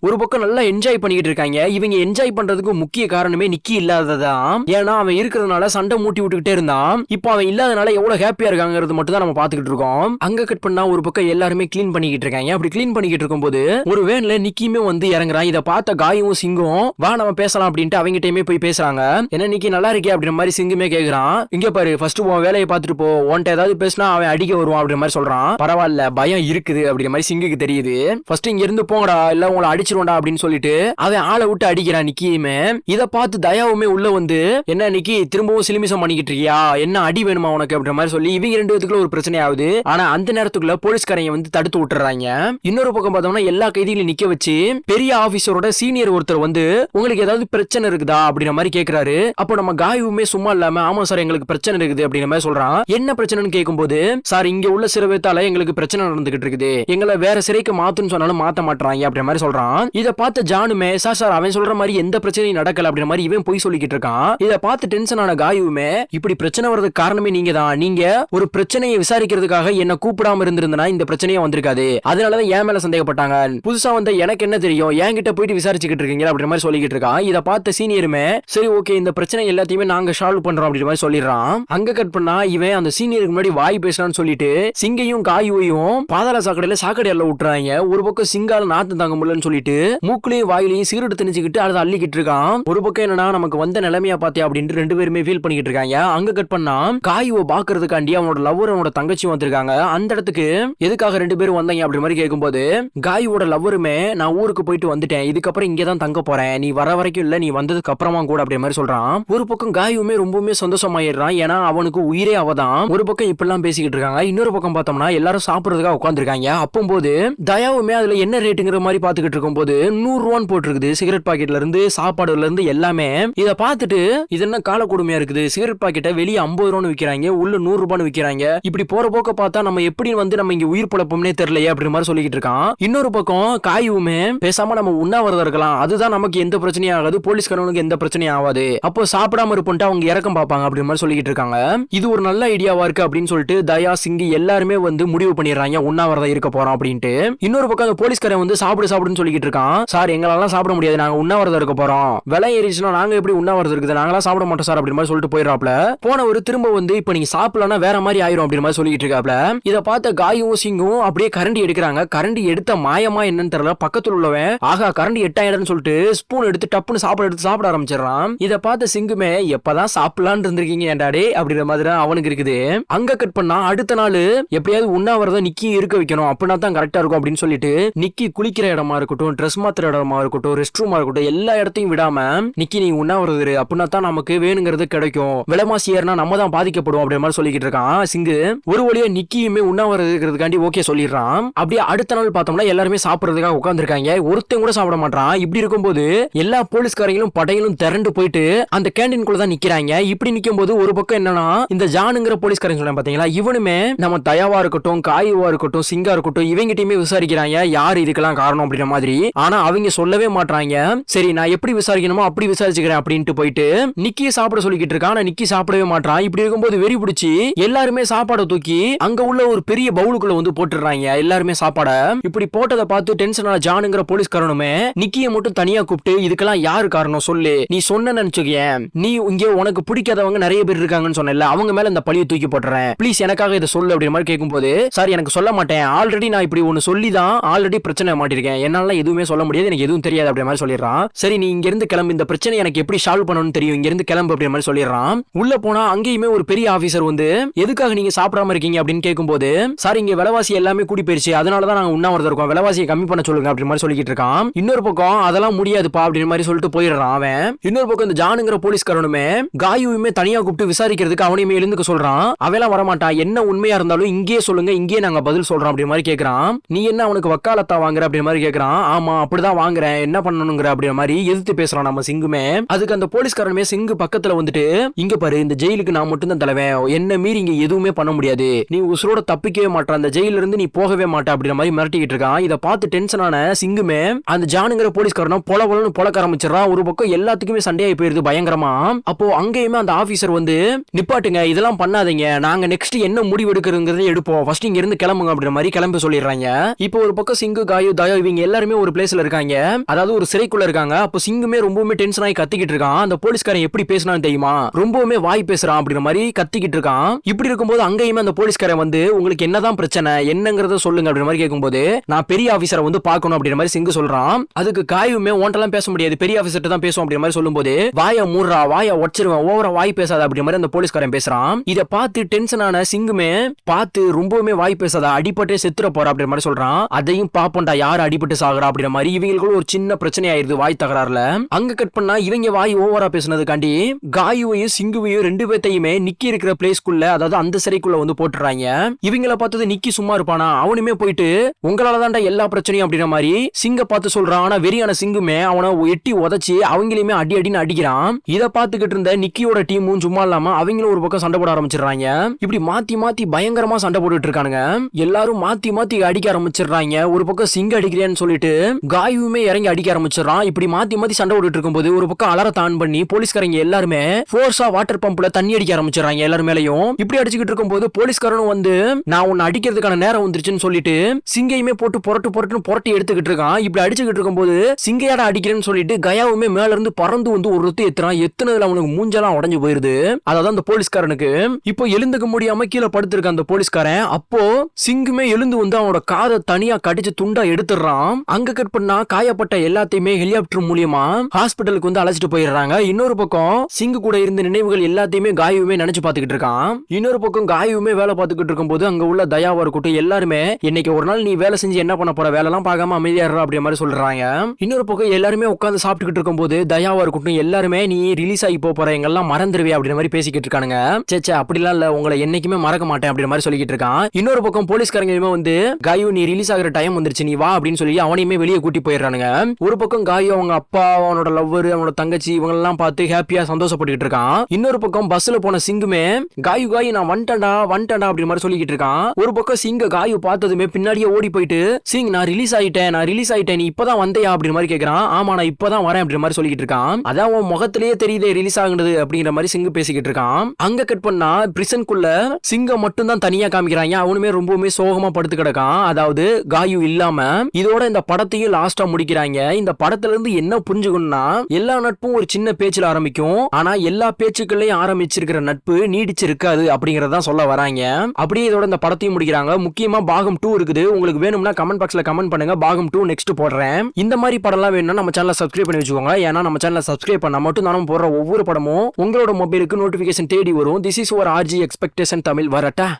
ஒரு பக்கம் நல்லா என்ஜாய் பண்ணிட்டு இருக்காங்க. இவங்க என்ஜாய் பண்றதுக்கு முக்கிய காரணமே நிக்கி இல்லாததான். ஏன்னா அவன் இருக்கிறதுனால சண்டை மூட்டி விட்டுக்கிட்டே இருந்தான். இப்போ அவன் இல்லாதனால எவ்வளவு ஹாப்பியா இருக்காங்கிறது மட்டும் தான் நம்ம பாத்துக்கிட்டு இருக்கோம். அங்க கட் பண்ணா ஒரு பக்கம் எல்லாருமே கிளீன் பண்ணிக்கிட்டு இருக்காங்க. அப்படி கிளீன் பண்ணிக்கிட்டு இருக்கும்போது ஒரு வேன்ல நிக்கியுமே வந்து இறங்குறான். இதை பார்த்த காயும் சிங்கும் வா நம்ம பேசலாம் அப்படின்ட்டு அவங்கிட்டயுமே போய் பேசுறாங்க. என்ன நிக்கி நல்லா இருக்கே அப்படின்ற மாதிரி சிங்குமே கேக்குறான். இங்க பாரு ஃபர்ஸ்ட் உன் வேலையை பார்த்துட்டு போ, உன்ட்ட ஏதாவது பேசினா அவன் அடிக்க வருவான் அப்படின்ற மாதிரி சொல்றான். பரவாயில்ல பயம் இருக்குது அப்படிங்கிற மாதிரி சிங்குக்கு தெரியுது. ஃபர்ஸ்ட் இங்க இருந்து போங்கடா இல்ல உங்களை அடிச்சிருவோம்டா அப்படின்னு சொல்லிட்டு அவன் ஆளை விட்டு அடிக்கிறான் நிக்கியுமே. இதை பார்த்து தயாவுமே உள்ள வந்து என்ன நிக்கி திரும்பவும் சிலிமிசம் பண்ணிக்கிட்டு இருக்கியா, என்ன அடி வேணுமா உனக்கு அப்படின்ற மாதிரி சொல்லி இவங்க 2 பேத்துக்குள்ள ஒரு பிரச்சனை ஆகுது. ஆனா அந்த நேரத்துக்குள்ள போலீஸ்காரங்க வந்து தடுத்து விட்டுறாங்க. இன்னொரு பக்கம் பார்த்தோம்னா எல்லா கைதிகளையும் நிக்க வச்சு பெரிய ஆபீசரோட சீனியர் ஒருத்தர் வந்து உங்களுக்கு ஏதாவது பிரச்சனை இருக்குதா அப்படின்ற மாதிரி கேட்கிறாரு. அப்போ நம்ம காயுமே சும்மா இல்லாம ஆமா சார் எங்களுக்கு பிரச்சனை இருக்குது அப்படின்ற மாதிரி சொல்றான். என்ன பிரச்சனைன்னு கேட்கும்போது சார் இங்க உள்ள சிறைவேத்தால எங்களுக்கு பிரச்சனை நடந்துகிட்டு இருக்குது, எங்களை வேற சிறைக்கு மாத்துன்னு சொன்னாலும் மாத்த மாட்டாங்க அப்படின்ற மாதிரி சொல்றான். இதை பார்த்த ஜானுமே சார் அவன் சொல்ற மாதிரி எந்த பிரச்சனையும் நடக்கல அப்படின்ற மாதிரி இவன் போய் சொல்லிக்கிட்டு இருக்கான். இதை பார்த்து டென்ஷன் ஆன காயுமே இப்படி பிரச்சனை வரதுக்கு காரணமே நீங்க தான், நீங்க ஒரு பிரச்சனையை விசாரிக்கிறதுக்காக என்ன கூப்பிடாம இருந்திருந்தா இந்த பிரச்சனையே வந்திருக்காது, அதனாலதான் என் மேல சந்தேகப்பட்டாங்க, புதுசா வந்த எனக்கு என்ன தெரியும் என்கிட்ட போயிட்டு விசாரிச்சுக்கிட்டு இருக்கீங்க அப்படின்ற மாதிரி சொல்லிக்கிட்டு இருக்கான். இதை பார்த்த சீனியருமே சரி ஓகே இந்த பிரச்சனை எல்லாத்தையுமே நாங்க சால்வ் பண்றோம் அப்படின்ற மாதிரி சொல்லிடுறான். அங்க கட் பண்ணா இவன் அந்த சீனியருக்கு முன்னாடி வாய் பேசலான்னு சொல்லிட்டு சிங்கையும் காயுவையும் பாதாள சாக்கடையில சாக்கடையில விட்டுறாங்க. ஒரு பக்கம் சிங்கால நாத்து தாங்க முடியலன்னு சொல்லிட்டு மூக்குலையும் வாயிலையும் சீரட்டு திணிச்சுக்கிட்டு அதை அள்ளிக்கிட்டு இருக்கான். ஒரு பக்கம் என்னன்னா நமக்கு வந்த நிலைமையா பாத்தியா அப்படின்ட்டு 2 பேருமே ஃபீல் பண்ணிக்கிட்டு இருக்காங்க. அங்க கட் பண்ணா காயுவை பாக்குறதுக்காண்டி அவனோட லவ்வர் அவனோட தங்கச்சியும் வந்திருக்காங்க. அந்த இடத்துக்கு எதுக்காக 2 பேரும் வந்தாங்க அப்படி மாதிரி கேட்கும்போது காயுவோட லவ்வருமே நான் ஊருக்கு போயிட்டு வந்துட்டேன், இதுக்கப்புறம் இங்கதான் தங்க போறேன், நீ வர வரைக்கும் இல்ல நீ வந்ததுக்கு அப்புறமா கூட அப்படி மாதிரி சொல்றான். ஒரு பக்கம் காயுமே ரொம்பவுமே சந்தோஷமாயிடுறான். ஏன்னா அவனுக்கு உயிரே அவதான். ஒரு பக்கம் இப்பெல்லாம் பேசிக்கிட்டு இருக்காங்க. இன்னொரு பக்கம் பார்த்தோம்னா எல்லாரும் சாப்பிடுறதுக்காக உட்காந்துருக்காங்க. அப்போது தயாவுமே அதுல என்ன ரேட்டுங்கிற மாதிரி பாத்துக்கிட்டு இருக்கும் போது 100 ரூபான்னு போட்டுருக்குது. சிகரெட் பாக்கெட்ல இருந்து சாப்பாடுல இருந்து எல்லாமே. இதை பார்த்துட்டு இது என்ன கால கொடுமையா இருக்குது, சிகரெட் பாக்கெட்டை வெளியே 50 ரூபான்னு விற்கிறாங்க, உள்ள 100 ரூபான்னு விற்கிறாங்க, இப்படி போற போக்க பார்த்தா நம்ம எப்படி வந்து நம்ம இங்க உயிர் பொழப்போம்னே தெரியலையே அப்படி மாதிரி சொல்லிக்கிட்டு இருக்கான். இன்னொரு பக்கம் காயுமே பேசாம நம்ம உண்ணாவிரதம் இருக்கலாம், அதுதான் நமக்கு எந்த பிரச்சனையும் ஆகாது, போலீஸ்காரனுக்கு எந்த பிரச்சனையும் ஆகாது, அப்போ சாப்பிடாம இருப்போம்ட்டு அவங்க இறக்கம் பார்ப்பாங்க அப்படி மாதிரி சொல்லிக்கிட்டு இருக்காங்க. இது ஒரு நல்ல ஐடியாவா இருக்கு அப்படின்னு சொல்லிட்டு தயா சிங்கி எல்லாருமே வந்து முடிவு பண்ணிடுறாங்க உண்ணாவிரதம் இருக்க போறோம் அப்படின்ட்டு. இன்னொரு பக்கம் அந்த போலீஸ்காரன் வந்து சாப்பிடுன்னு சொல்லிக்கிட்டு இருக்கான். சார் எங்களால சாப்பிட முடியாது, நாங்க உண்ணாவிரதம் இருக்க போறோம், விலை ஏறிச்சுன்னா நாங்க எப்படி உண்ணாவிரதம் இருக்குது, நாங்களாம் சாப்பிட மாட்டோம் சார் அப்படி மாதிரி சொல்லிட்டு போயிடறாப்ல. போன ஒரு திரும்ப வந்து இப்ப நீங்க சாப்பிடலன்னா வேற மாதிரி ஆயிரும் அப்படி மாதிரி சொல்லிட்டு இருக்காப்ல. இதை பார்த்த காயும் சிங்கும் அப்படியே கரண்டி எடுக்கிறாங்க. கரண்டி எடுத்த மாயமா என்னன்னு தெரியல, பக்கத்துல உள்ளவன் ஆகா கரண்டி எட்டாயிரம்னு சொல்லிட்டு ஸ்பூன் எடுத்து டப்புன்னு சாப்பிட ஆரம்பிச்சிடறான். இதை பார்த்த சிங்குமே எப்பதான் சாப்பிடலான்னு இருந்திருக்கீங்க ஏண்டாடே அப்படிங்கிற மாதிரி அவனுக்கு இருக்குது. அங்க கட் பண்ணா அடுத்த நாள் எப்படியாவது உண்ணாவிரதம் நிக்கி இருக்க வைக்கணும் அப்படின்னா தான் கரெக்டா இருக்கும் அப்படின்னு சொல்லிட்டு நிக்கி குளிக்கிற இடமா இருக்கட்டும், ட்ரெஸ் மாத்திர இடமா இருக்கட்டும், ரெஸ்ட் ரூமா இருக்கட்டும், எல்லா இடத்தையும் விடாம நிக்கி நீ உண்ணாவிரதம் அப்படின்னா தான் நமக்கு வேணுங்கிறது கிடைக்கும், விலைமாசி ஏறினா நம்ம தான் பாதிக்கப்படுவோம் அப்படி மாதிரி சொல்லிக்கிட்டு இருக்கான் சிங்கு. ஒரு வழியா நிக்கியுமே உண்ணாவிரதம் இருக்கிறதுக்காண்டி ஓகே சொல்லிடுறான். அப்படியே அடுத்த நாள் பார்த்தோம்னா எல்லாருமே சாப்பிடுறதுக்காக உட்காந்துருக்காங்க. ஒருத்தன் கூட சாப்பிட மாட்டான். இப்படி இருக்கும்போது எல்லா போலீஸ்காரங்களும் படையிலும் திரண்டு போயிட்டு அந்த கேண்டீனுக்குள்ள தான் நிக்கிறாங்க. இப்படி நிக்கும் போது ஒரு பக்கம் என்னன்னா இந்த ஜானுங்கிற போலீஸ்காரங்க சொன்ன பாத்தீங்களா, இவனுமே நம்ம தயாவா இருக்கட்டும் காயுவா இருக்கட்டும் சிங்கா இருக்கட்டும் இவங்கிட்டயுமே விசாரிக்கிறாங்க யாரு இதுக்கெல்லாம் காரணம் அப்படின்ற மாதிரி. ஆனா அவங்க சொல்லவே மாட்டாங்க. சரி நான் எப்படி விசாரிக்கணுமோ அப்படி விசாரிச்சுக்கிறேன் அப்படின்ட்டு போயிட்டு நிக்கிய சாப்பிட சொல்லிக்கிட்டு இருக்கான். ஆனா நிக்கி சாப்பிடவே மாட்டான். இப்படி இருக்கும்போது வெறி பிடிச்சி எல்லாருமே சாப்பாடை தூக்கி அங்க உள்ள ஒரு பெரிய பவுலுக்குள்ள வந்து போட்டுறாங்க எல்லாருமே சாப்பாட. இப்படி போட்டதை பார்த்து டென்ஷனான ஜானுங்கிற போலீஸ்காரனுமே நிக்கிய மட்டும் தனியா கூப்பிட்டு இதுக்கெல்லாம் யாரு காரணம் சொல்லு, நீ சொன்ன நினைச்சுக்கேன், நீ இங்க உனக்கு பிடிக்காதவங்க நிறைய பேர் இருக்காங்கன்னு சொன்னல, அவங்க மேல இந்த பழியை தூக்கி போட்டுறேன், ப்ளீஸ் எனக்காக இதை சொல்லு அப்படின்ற மாதிரி கேட்கும்போது சார் எனக்கு சொல்ல மாட்டேன், ஆல்ரெடி நான் இப்படி ஒன்னு சொல்லிதான் ஆல்ரெடி பிரச்சனை பிரச்சனையில மாட்டிருக்கேன், என்னால எதுவுமே சொல்ல முடியாது, எனக்கு எதுவும் தெரியாது அப்படி மாதிரி சொல்லிடுறான். சரி நீ இங்க இருந்து கிளம்பு, இந்த பிரச்சனை எனக்கு எப்படி சால்வ் பண்ணணும்னு தெரியும், இங்க இருந்து கிளம்பு அப்படி மாதிரி சொல்லிடுறான். உள்ள போனா அங்கேயுமே ஒரு பெரிய ஆபீசர் வந்து எதுக்காக நீங்க சாப்பிடாம இருக்கீங்க அப்படின்னு கேட்கும்போது, சார் இங்க விலைவாசி எல்லாமே கூடி போயிருச்சு, அதனாலதான் நாங்க உண்ணாவிரதம் இருக்கோம், விலைவாசியை கம்மி பண்ண சொல்லுங்க அப்படி மாதிரி சொல்லிட்டு இருக்கான். இன்னொரு பக்கம் அதெல்லாம் முடியாதுப்பா அப்படின்னு மாதிரி சொல்லிட்டு போயிடுறான் அவன். இன்னொரு பக்கம் இந்த ஜானுங்கிற போலீஸ்காரனுமே காயுமே தனியா கூப்பிட்டு விசாரிக்கிறதுக்கு அவனையுமே எழுந்துக்க சொல்றான். அவெல்லாம் வரமாட்டான், என்ன உண்மையா இருந்தாலும் இங்கே சொல்லுங்க, இங்கே நாங்க பதில் சொல்றோம் அப்படி மாதிரி கேட்கறான். நீ என்ன அவனுக்கு வக்காலத்தா வாங்குற அப்படி மாதிரி கேட்கறான். ஆமா அப்படிதான் வாங்குறேன், என்ன பண்ணணுங்கிற அப்படி மாதிரி எதிர்த்து பேசுறான் நம்ம சிங்குமே. அதுக்கு அந்த போலீஸ்காரனுமே சிங்கு பக்கத்துல வந்துட்டு, இங்க பாரு இந்த ஜெயிலுக்கு நான் மட்டும் தான் தலைவன், என்ன மீறி இங்க எதுவுமே பண்ண முடியாது, நீ உசுரோட தப்பிக்கவே மாட்டான், அந்த ஜெயில இருந்து நீ போகவே மாட்ட அப்படின்ற மாதிரி மிரட்டிக்கிட்டு இருக்கான். இதை பார்த்து டென்ஷனான சிங்குமே அந்த ஜானுங்கிற போலீஸ்காரனும் பொலன்னு பொலக்க ஆரம்பிச்சிடறான். ஒரு பக்கம் எல்லாத்துக்குமே சண்டையாகி போயிருது பயங்கரமா. அப்போ அங்கேயுமே அந்த ஆபீசர் வந்து, நிப்பாட்டுங்க இதெல்லாம் பண்ணாதீங்க, நாங்க நெக்ஸ்ட் என்ன முடிவு எடுக்கிறதுங்கிறத எடுப்போம், ஃபர்ஸ்ட் இங்க இருந்து கிளம்புங்க அப்படின்ற மாதிரி கிளம்ப சொல்லிடுறாங்க. இப்போ ஒரு பக்கம் சிங்கு காயு தயா இவங்க எல்லாருமே ஒரு பிளேஸ்ல இருக்காங்க, அதாவது ஒரு சிறைக்குள்ள இருக்காங்க. அப்போ சிங்குமே ரொம்பவுமே டென்ஷன் ஆகி கத்திக்கிட்டு இருக்கான். அந்த போலீஸ்காரன் எப்படி பேசினான்னு தெரியுமா, ரொம்பவுமே வாய் பேசுறான் அப்படின்ற மாதிரி கத்திக்கிட்டு இருக்கான். இப்படி இருக்கும்போது அங்கேயுமே அந்த போலீஸ்காரன் வந்து, உங்களுக்கு என்னதான் பிரச்சனை என்னங்கறத சொல்லுங்க அப்படின்ற மாதிரி கேட்கும்போது, நான் பெரிய ஆபீசரை வந்து பார்க்கணும் அப்படின்ற மாதிரி சிங்கு சொல்றான். அதுக்கு காயுமே ஒன்ட்டெல்லாம் பேச முடியாது, பெரிய ஆபீசர்ட்ட தான் பேசுவோம் அப்படின்ற மாதிரி சொல்லும்போது, வாயை மூடுறா, வாயை உடைச்சிருவேன், ஓவரா வாய் பேசாத அப்படின்ற மாதிரி அந்த போலீஸ்காரன் பேசுறான். இதை பார்த்து டென்ஷனான சிங்குமே பார்த்து ரொம்பவுமே வாய் பேசாத, அடிபட்டே செத்துற போற அப்படின்ற மாதிரி சொல்றான். அதையும் பாப்போம்டா யார் அடிபட்டு சாகுறா அப்படின்ற மாதிரி இவங்களுக்குள்ள ஒரு சின்ன பிரச்சனை ஆயிருது வாய் தகராறுல. அங்க கட் பண்ணா இவங்க வாய் ஓவரா பேசுனதுக்காண்டி காயுவையும் சிங்குவையும் ரெண்டு பேத்தையுமே நிக்கி இருக்கிற பிளேஸ்க்குள்ள, அதாவது அந்த சிறைக்குள்ள வந்து போட்டுறாங்க. இவங்கள பார்த்தது நிக்கி சும்மா இருப்பானா, அவனுமே போயிட்டு உங்களால தான்டா எல்லா பிரச்சனையும் அப்படின்ற மாதிரி சிங்க பார்த்து சொல்றான். ஆனா வெறியான சிங்குமே அவனை எட்டி உதச்சி அவங்களையுமே அடி அடின்னு அடிக்கிறான். இதை பார்த்துக்கிட்டு இருந்த நிக்கியோட டீமும் சும்மா இல்லாம அவங்களும் ஒரு பக்கம் சண்டை போட ஆரம்பிச்சிடுறாங்க. இப்படி மாத்தி மாத்தி பயங்கரமா சண்டை போட்டுட்டு இருக்கானுங்க. எல்லாரும் மாத்தி மாத்தி அடிக்க ஆரம்பிச்சிடுறாங்க. ஒரு பக்கம் சிங்க அடிக்கிறேன்னு சொல்லிட்டு காயுமே இறங்கி அடிக்க ஆரம்பிச்சிடறான். இப்படி மாத்தி மாத்தி சண்டை போட்டுட்டு இருக்கும்போது ஒரு பக்கம் அலாரத்தை ஆன் பண்ணி போலீஸ்காரங்க எல்லாருமே போர்ஸா வாட்டர் பம்ப்ல தண்ணி அடிக்க ஆரம்பிச்சிடறாங்க எல்லாரும் மேலயும். இப்படி அடிச்சுக்கிட்டு இருக்கும்போது போலீஸ்காரனும் வந்து, நான் உன்னை அடிக்கிறதுக்கான நேரம் வந்துருச்சுன்னு சொல்லிட்டு சிங்கையுமே போட்டு புரட்டி எடுத்துக்கிட்டு இருக்கான். இப்படி அடிச்சுக்கிட்டு இருக்கும்போது சிங்கையாட அடிக்கிறேன்னு சொல்லிட்டு கயாவுமே மேல இருந்து பறந்து வந்து ஒரு ரத்து எத்துறான். எத்துனதுல அவனுக்கு மூஞ்செல்லாம் உடஞ்சு போயிருது. அதாவது அந்த போலீஸ்காரனுக்கு இப்போ எழுந்துக்க முடியாம கீழே படுத்திருக்க அந்த போலீஸ்காரன். அப்போ சிங்குமே எழுந்து வந்து அவனோட காதை தனியா கடிச்சு துண்டா எடுத்துறான். அங்க கட் பண்ணா காயப்பட்ட எல்லாத்தையுமே ஹெலிகாப்டர் மூலியமா ஹாஸ்பிட்டலுக்கு வந்து அழைச்சிட்டு போயிடுறாங்க. இன்னொரு பக்கம் சிங்கு கூட இருந்த நினைவுகள் எல்லாத்தையுமே காயுமே நினைச்சு பாத்துக்கிட்டு இருக்கான். இன்னொரு பக்கம் காயுமே வேலை பார்த்துக்கிட்டு இருக்கும்போது அங்க உள்ள தயாவா இருக்கட்டும் எல்லாருமே, இன்னைக்கு ஒரு நாள் நீ வேலை செஞ்சு என்ன பண்ண போற, வேலை எல்லாம் பார்க்காம அமைதியா இருற அப்படின்ற மாதிரி சொல்றாங்க. இன்னொரு பக்கம் எல்லாருமே உட்கார்ந்து சாப்பிட்டுக்கிட்டு இருக்கும்போது தயாவா இருக்கட்டும் எல்லாருமே, நீ ரிலீஸ் ஆகி போற எங்கெல்லாம் மறந்துருவே அப்படின்ற மாதிரி பேசிக்கிட்டு இருக்கானுங்க. சேச்சே அப்படிலாம் இல்ல, உங்களை என்னைக்குமே மறக்க மாட்டேன் அப்படின்ற மாதிரி சொல்லிக்கிட்டு இருக்கான். இன்னொரு பக்கம் போலீஸ்காரங்க வந்து, காயு நீ ரிலீஸ் ஆகிற டைம் வந்துருச்சு நீ வா அப்படின்னு சொல்லி அவனையுமே வெளியே கூட்டி போயிடுறானுங்க. ஒரு பக்கம் காயு அவங்க அப்பா, அவனோட லவ்வர், அவனோட தங்கச்சி இவங்க எல்லாம் பார்த்து ஹாப்பியா சந்தோஷப்பட்டுக்கிட்டு இருக்கான். இன்னொரு பக்கம் பஸ்ல போன சிங்குமே காயு நான் வந்துட்டேன்டா அப்படி மாதிரி சொல்லிக்கிட்டு இருக்கான். ஒரு பக்கம் சிங்க காயு பார்த்ததுமே பின்னாடியே ஓடி போயிட்டு, சிங் நான் ரிலீஸ் ஆயிட்டேன் நீ இப்பதான் வந்தையா அப்படின்ற மாதிரி கேட்கறான். ஆமா நான் இப்பதான் வரேன் அப்படின்ற மாதிரி சொல்லிக்கிட்டு இருக்கான். அதான் உன் முகத்திலேயே தெரியுதே ரிலீஸ் ஆகுனது அப்படிங்கிற மாதிரி சிங்கு பேசிக்கிட்டு இருக்கான். அங்க கட் பண்ணா பிரிசனுக்குள்ள சிங்கம் மட்டும் தான் தனியா காமிக்கிறாங்க. அவனுமே ரொம்பவுமே சோகமா படுத்து கிடக்கான். அதாவது காயு இல்லாம. இதோட இந்த படத்தையும் லாஸ்டா முடிக்கிறாங்க. இந்த படத்துல இருந்து என்ன புரிஞ்சுக்கணும்னா, எல்லா நட்பும் ஒரு சின்ன பேச்சுல ஆரம்பிக்கும், ஆனா எல்லா பேச்சுக்களையும் ஆரம்பிச்சிருக்கிற நட்பு நீடிச்சிருக்காது அப்படிங்கறதான் சொல்ல வராங்க. அப்படியே இதோட இந்த படத்தையும் முடிக்கிறாங்க. முக்கியமா பாகம் 2 இருக்குது. உங்களுக்கு வேணும்னா கமெண்ட் பாக்ஸ்ல கமெண்ட் பண்ணுங்க, பாகம் 2 நெக்ஸ்ட் போடுறேன். இந்த மாதிரி படம்லாம் வேணும்னா நம்ம சேனலை சப்ஸ்கிரைப் பண்ணி வச்சுக்கோங்க. ஏன்னா நம்ம சேனலை சப்ஸ்கிரைப் பண்ணா மட்டும் நானும் போடுற ஒவ்வொரு படமும் உங்களோட மொபைலுக்கு நோட்டிபிகேஷன் தேடி வரும். திஸ் இஸ் ஒரு RG எக்ஸ்பெக்டேஷன் தமிழ். வரட்டா.